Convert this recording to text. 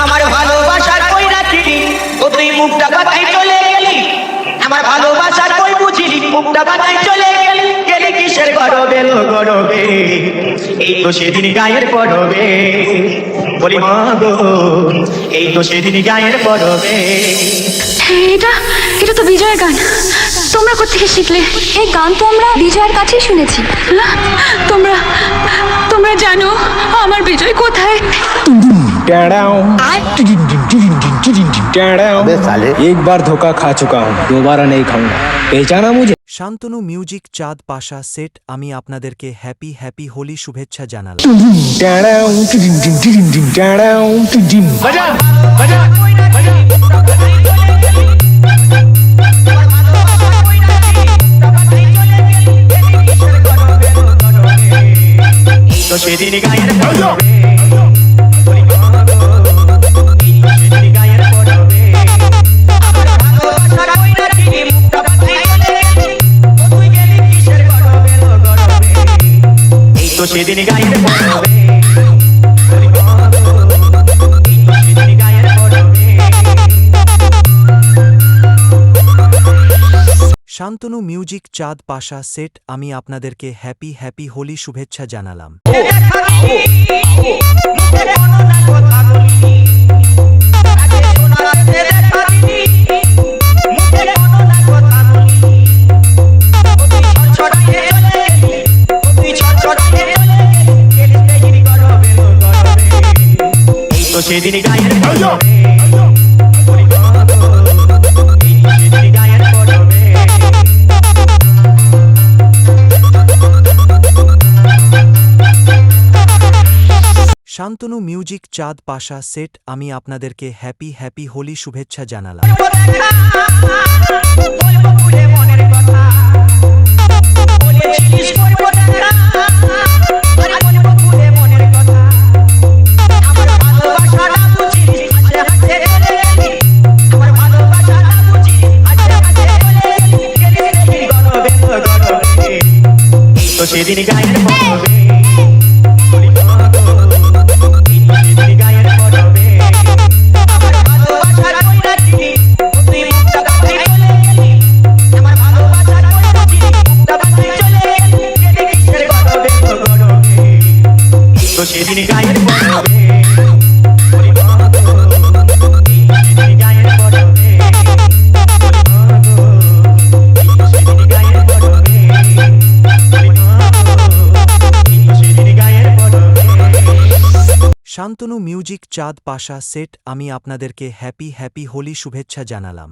আমার ভালোবাসার কই রাখিলি ও তুই মুখটা বাঁকাই চলে গেলি আমার ভালোবাসার কই বুঝিলি মুখটা বাঁকাই চলে গেলি গেলি কিসের গরবে লো গরবে এই তো সেদিন গায়ের পরবে বলি মা গো এই তো সেদিন গায়ের পরবে। এটা এটা তো বিজয়ের গান। তোমরা কোত্থেকে শিখলে? এই গান তো আমরা বিজয়ের কাছেই শুনেছি। তোমরা তোমরা জানো আমার বিজয় কোথায়? एक बार धोखा खा चुका हूँ, दोबारा नहीं खाऊंगा। पहचाना मुझे? শান্তনু মিউজিক চাঁদ পাশা সেট আমি আপনাদেরকে হ্যাপি হ্যাপি হোলি শুভেচ্ছা জানালাম। তো সেদিন গায়ের পরবে তো সেদিন গায়ের পরবে শান্তনু মিউজিক চাঁদ পাশা সেট আমি আপনাদেরকে হ্যাপি হ্যাপি হোলি শুভেচ্ছা জানালাম। সেদিন গায়ের শান্তনু মিউজিক চাঁদ পাশা সেট আমি আপনাদেরকে হ্যাপি হ্যাপি হোলি শুভেচ্ছা জানালাম। তো সেদিন গায়ের পরবে তো সেদিন গায়ের পরবে শান্তনু মিউজিক চাঁদ পাশা সেট আমি আপনাদেরকে হ্যাপি হ্যাপি হোলি শুভেচ্ছা জানালাম।